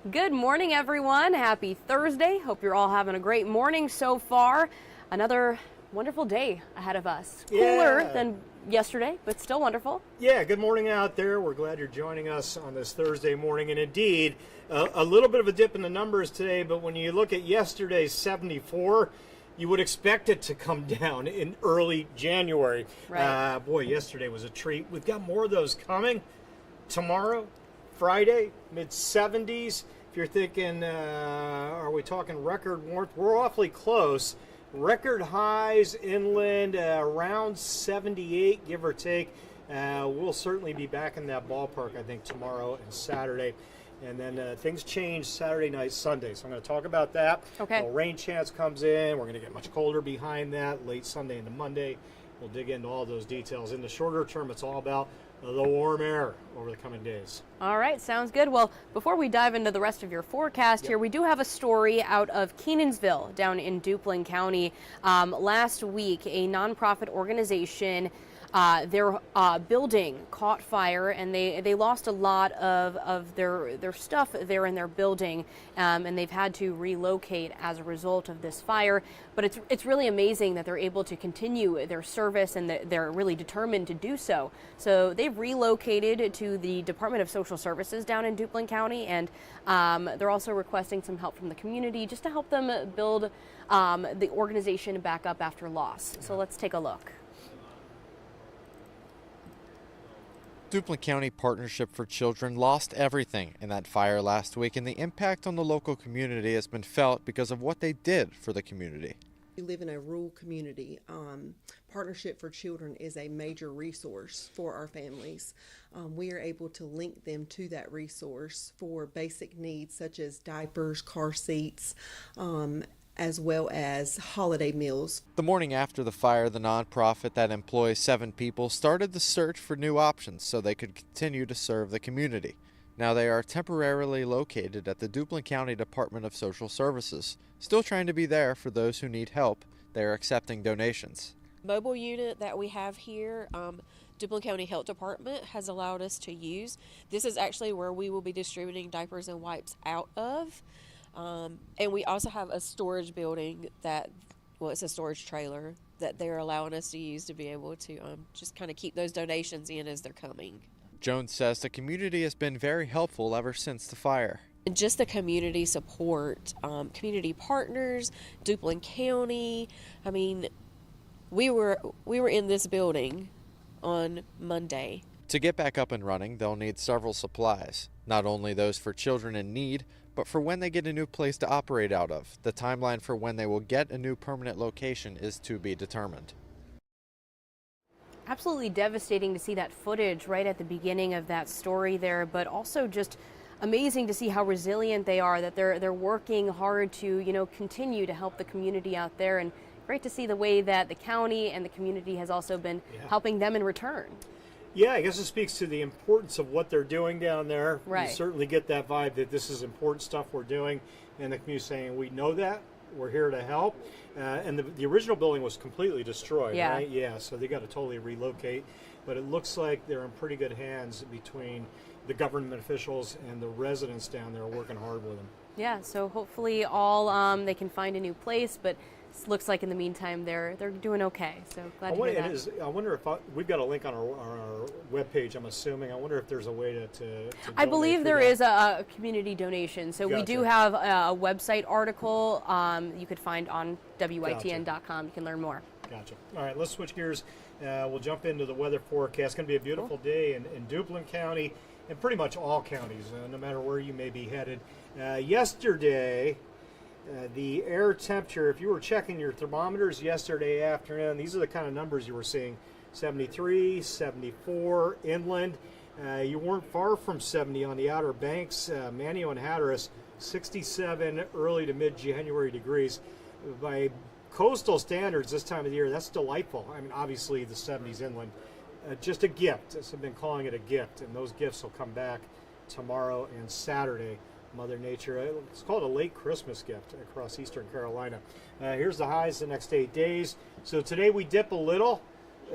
Good morning, everyone. Happy Thursday. Hope you're all having a great morning so far. Another wonderful day ahead of us. Cooler than yesterday, but still wonderful. Yeah, good morning out there. We're glad you're joining us on this Thursday morning. And indeed, a little bit of a dip in the numbers today, but when you look at yesterday's 74, you would expect it to come down in early January. Right. Boy, yesterday was a treat. We've got more of those coming tomorrow. Friday, mid-70s. If you're thinking, are we talking record warmth? We're awfully close. Record highs inland, around 78, give or take. We'll certainly be back in that ballpark, I think, tomorrow and Saturday. And then things change Saturday night, Sunday. So I'm going to talk about that. Okay. A rain chance comes in. We're going to get much colder behind that late Sunday into Monday. We'll dig into all those details. In the shorter term, it's all about the warm air over the coming days. All right, sounds good. Well, before we dive into the rest of your forecast here, we do have a story out of Kenansville down in Duplin County. Last week, a nonprofit organization, their building caught fire, and they lost a lot of their stuff there in their building, and they've had to relocate as a result of this fire. But it's really amazing that they're able to continue their service, and they're really determined to do so. So they've relocated to the Department of Social Services down in Duplin County, and they're also requesting some help from the community just to help them build the organization back up after loss. So let's take a look. Duplin County Partnership for Children lost everything in that fire last week, and the impact on the local community has been felt because of what they did for the community. We live in a rural community. Partnership for Children is a major resource for our families. We are able to link them to that resource for basic needs such as diapers, car seats, as well as holiday meals. The morning after the fire, the nonprofit that employs 7 people started the search for new options so they could continue to serve the community. Now they are temporarily located at the Duplin County Department of Social Services, still trying to be there for those who need help. They are accepting donations. Mobile unit that we have here, Duplin County Health Department has allowed us to use. This is actually where we will be distributing diapers and wipes out of. And we also have a storage building it's a storage trailer that they're allowing us to use to be able to just kind of keep those donations in as they're coming. Jones says the community has been very helpful ever since the fire. And just the community support, community partners, Duplin County. I mean, we were in this building on Monday. To get back up and running, they'll need several supplies, not only those for children in need, but for when they get a new place to operate out of. The timeline for when they will get a new permanent location is to be determined. Absolutely devastating to see that footage right at the beginning of that story there, but also just amazing to see how resilient they are, that they're working hard to, continue to help the community out there, and great to see the way that the county and the community has also been helping them in return. Yeah, I guess it speaks to the importance of what they're doing down there. Right. You certainly get that vibe that this is important stuff we're doing, and the community saying, we know that, we're here to help. And the original building was completely destroyed, right? Yeah, so they got to totally relocate. But it looks like they're in pretty good hands between the government officials and the residents down there working hard with them. Yeah, so hopefully all they can find a new place, but looks like in the meantime they're doing okay. So glad to hear that. I wonder if we've got a link on our webpage, I'm assuming. I wonder if there's a way to I believe there is a community donation. So we do have a website article you could find on WITN.com. You can learn more. Gotcha. All right, let's switch gears. We'll jump into the weather forecast. It's going to be a beautiful day in Duplin County and pretty much all counties, no matter where you may be headed. Yesterday, the air temperature, if you were checking your thermometers yesterday afternoon, these are the kind of numbers you were seeing. 73, 74 inland. You weren't far from 70 on the Outer Banks. Manio and Hatteras, 67 early to mid-January degrees. By coastal standards this time of the year, that's delightful. I mean, obviously the 70s inland. Just a gift. I've been calling it a gift, and those gifts will come back tomorrow and Saturday. Mother Nature, it's called a late Christmas gift across Eastern Carolina. Here's the highs the next 8 days. So today we dip a little,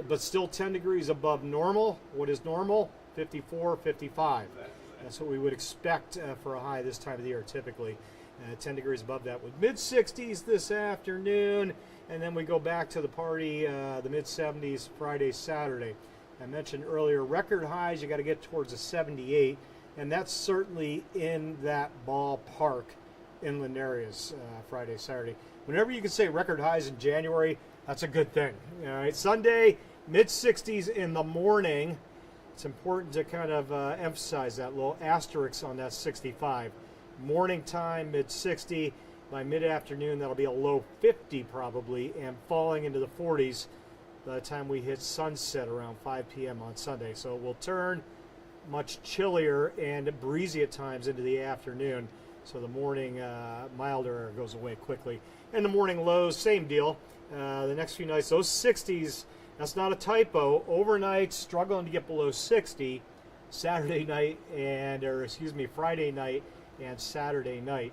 but still 10 degrees above normal. What is normal? 54, 55. That's what we would expect for a high this time of the year typically. 10 degrees above that with mid-60s this afternoon. And then we go back to the party, the mid-70s Friday, Saturday. I mentioned earlier, record highs, you got to get towards a 78. And that's certainly in that ballpark, inland areas, Friday, Saturday. Whenever you can say record highs in January, that's a good thing. All right, Sunday, mid-60s in the morning. It's important to kind of emphasize that little asterisk on that 65. Morning time, mid-60. By mid-afternoon, that'll be a low 50 probably, and falling into the 40s by the time we hit sunset around 5 p.m. on Sunday. So it will turn much chillier and breezy at times into the afternoon. So the morning milder air goes away quickly. And the morning lows, same deal. The next few nights, those 60s, that's not a typo. Overnight, struggling to get below 60. Friday night and Saturday night,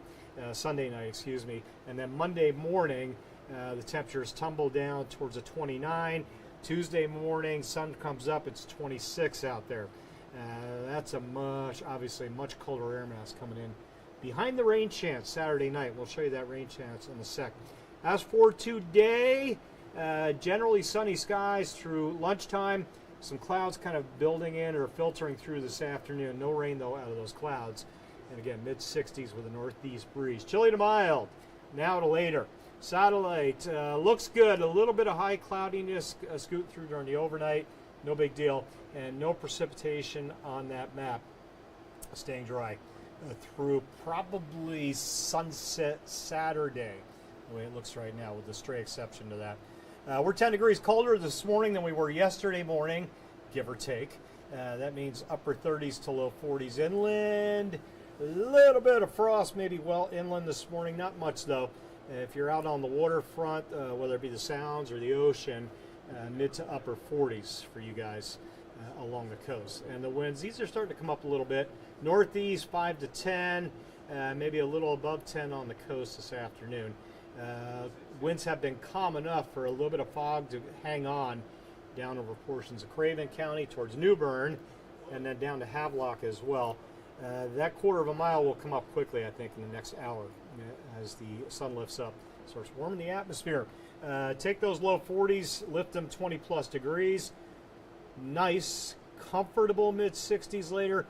Sunday night, excuse me. And then Monday morning, the temperatures tumble down towards a 29. Tuesday morning, sun comes up, it's 26 out there. That's obviously much colder air mass coming in. Behind the rain chance Saturday night. We'll show you that rain chance in a sec. As for today, generally sunny skies through lunchtime. Some clouds kind of building in or filtering through this afternoon. No rain, though, out of those clouds. And again, mid-60s with a northeast breeze. Chilly to mild, now to later. Satellite looks good. A little bit of high cloudiness scoot through during the overnight. No big deal. And no precipitation on that map. Staying dry through probably sunset Saturday, the way it looks right now, with a stray exception to that. We're 10 degrees colder this morning than we were yesterday morning, give or take. That means upper 30s to low 40s inland. A little bit of frost maybe well inland this morning, not much though. If you're out on the waterfront, whether it be the Sounds or the ocean, mid to upper 40s for you guys along the coast. And the winds, these are starting to come up a little bit. Northeast 5 to 10, maybe a little above 10 on the coast this afternoon. Winds have been calm enough for a little bit of fog to hang on down over portions of Craven County towards New Bern, and then down to Havelock as well. That quarter of a mile will come up quickly, I think, in the next hour as the sun lifts up. Starts warming the atmosphere. Take those low 40s, lift them 20 plus degrees. Nice, comfortable mid-60s later.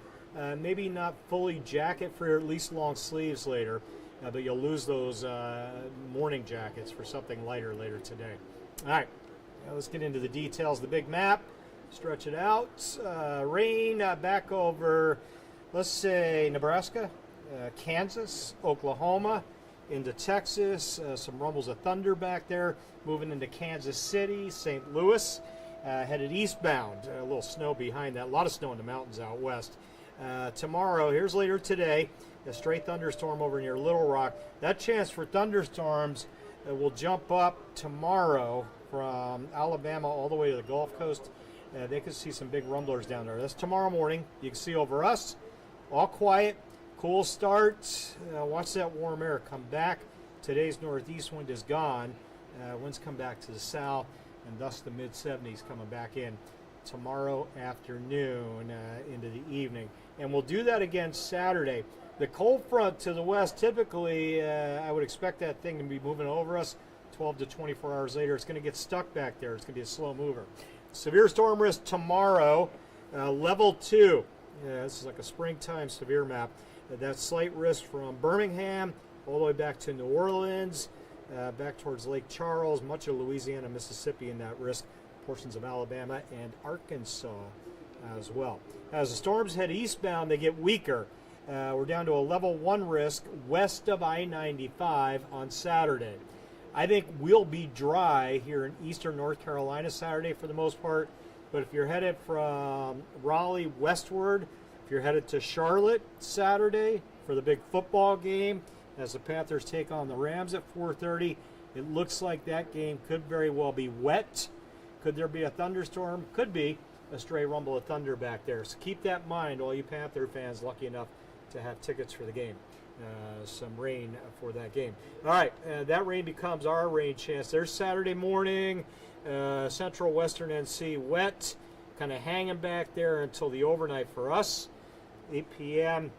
Maybe not fully jacket for at least long sleeves later, but you'll lose those morning jackets for something lighter later today. All right, now let's get into the details. The big map, stretch it out. Rain back over, let's say, Nebraska, Kansas, Oklahoma, into Texas. Some rumbles of thunder back there, moving into Kansas City, St. Louis. Headed eastbound, a little snow behind that, a lot of snow in the mountains out west. Tomorrow, here's later today, a stray thunderstorm over near Little Rock. That chance for thunderstorms will jump up tomorrow from Alabama all the way to the Gulf Coast. They could see some big rumblers down there. That's tomorrow morning. You can see over us, all quiet, cool start. Watch that warm air come back. Today's northeast wind is gone. Winds come back to the south, and thus the mid-70s coming back in tomorrow afternoon into the evening. And we'll do that again Saturday. The cold front to the west, typically, I would expect that thing to be moving over us 12 to 24 hours later. It's going to get stuck back there. It's going to be a slow mover. Severe storm risk tomorrow, level 2. This is like a springtime severe map. That slight risk from Birmingham all the way back to New Orleans, back towards Lake Charles, much of Louisiana, Mississippi in that risk, portions of Alabama and Arkansas as well. As the storms head eastbound, they get weaker. We're down to a level 1 risk west of I-95 on Saturday. I think we'll be dry here in eastern North Carolina Saturday for the most part, but if you're headed from Raleigh westward, if you're headed to Charlotte Saturday for the big football game, as the Panthers take on the Rams at 4:30, it looks like that game could very well be wet. Could there be a thunderstorm? Could be a stray rumble of thunder back there. So keep that in mind, all you Panther fans lucky enough to have tickets for the game. Some rain for that game. All right, that rain becomes our rain chance. There's Saturday morning, central western NC wet, kind of hanging back there until the overnight for us. 8 p.m.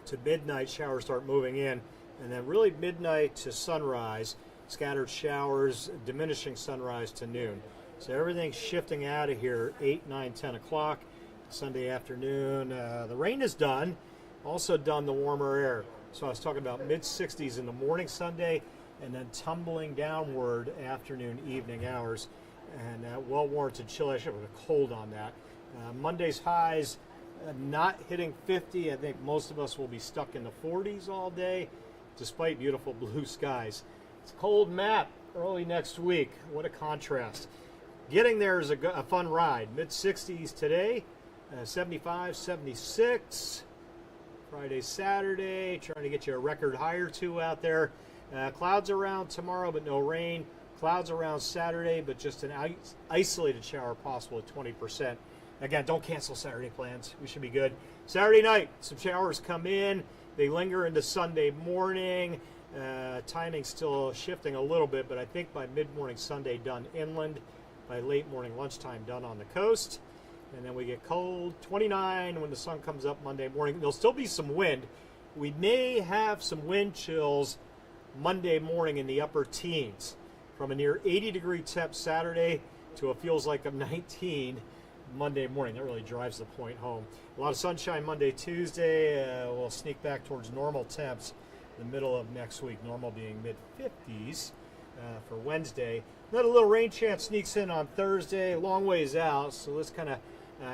to midnight, showers start moving in. And then really midnight to sunrise, scattered showers, diminishing sunrise to noon. So everything's shifting out of here 8, 9, 10 o'clock Sunday afternoon. The rain is done. Also done the warmer air. So I was talking about mid-60s in the morning Sunday, and then tumbling downward afternoon, evening hours. And well-warranted chill. I should have a cold on that. Monday's highs not hitting 50. I think most of us will be stuck in the 40s all day, despite beautiful blue skies. It's a cold map early next week. What a contrast. Getting there is a fun ride. Mid-60s today, 75, 76. Friday, Saturday, trying to get you a record high or two out there. Clouds around tomorrow, but no rain. Clouds around Saturday, but just an isolated shower possible at 20%. Again, don't cancel Saturday plans. We should be good. Saturday night, some showers come in. They linger into Sunday morning. Timing still shifting a little bit, but I think by mid-morning Sunday done inland. By late morning lunchtime done on the coast. And then we get cold, 29 when the sun comes up Monday morning. There'll still be some wind. We may have some wind chills Monday morning in the upper teens. From a near 80-degree temp Saturday to a feels like a 19 Monday morning. That really drives the point home. A lot of sunshine Monday, Tuesday. We'll sneak back towards normal temps the middle of next week. Normal being mid-50s for Wednesday. Then a little rain chance sneaks in on Thursday. Long ways out, so let's kind of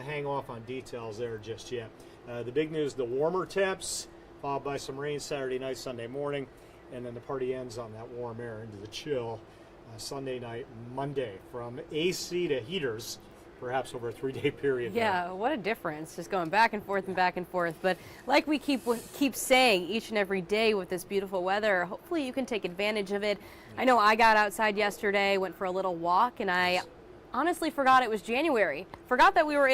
hang off on details there just yet. The big news, the warmer temps, followed by some rain Saturday night, Sunday morning, and then the party ends on that warm air into the chill Sunday night, Monday, from AC to heaters, perhaps over a 3-day period. Yeah, what a difference, just going back and forth and back and forth. But like we keep saying each and every day with this beautiful weather, hopefully you can take advantage of it. I know I got outside yesterday, went for a little walk, and I honestly forgot it was January. Forgot that we were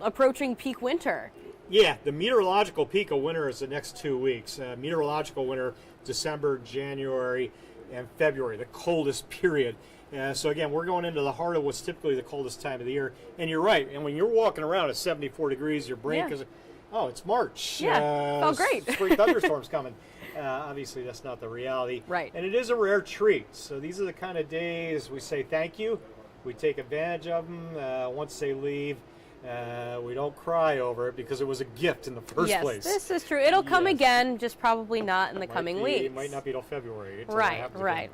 approaching peak winter. Yeah, the meteorological peak of winter is the next 2 weeks. Meteorological winter, December, January, and February, the coldest period. So again, we're going into the heart of what's typically the coldest time of the year. And you're right. And when you're walking around at 74 degrees, your brain goes, oh, it's March. Yeah, felt great. Spring thunderstorms coming. Obviously, that's not the reality. Right. And it is a rare treat. So these are the kind of days we say thank you. We take advantage of them once they leave. We don't cry over it because it was a gift in the first place. Yes, this is true. It'll come again, just probably not in the coming weeks. It might not be till February. Right.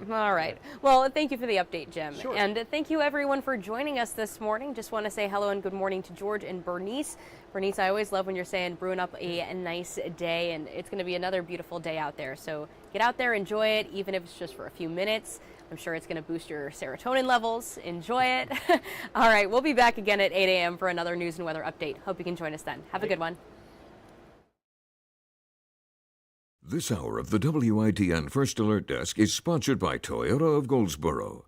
All right. Well, thank you for the update, Jim. Sure. And thank you, everyone, for joining us this morning. Just want to say hello and good morning to George and Bernice. Bernice, I always love when you're saying brewing up a nice day, and it's going to be another beautiful day out there. So get out there, enjoy it, even if it's just for a few minutes. I'm sure it's going to boost your serotonin levels. Enjoy it. All right, we'll be back again at 8 a.m. for another news and weather update. Hope you can join us then. Have a good one. This hour of the WITN First Alert Desk is sponsored by Toyota of Goldsboro.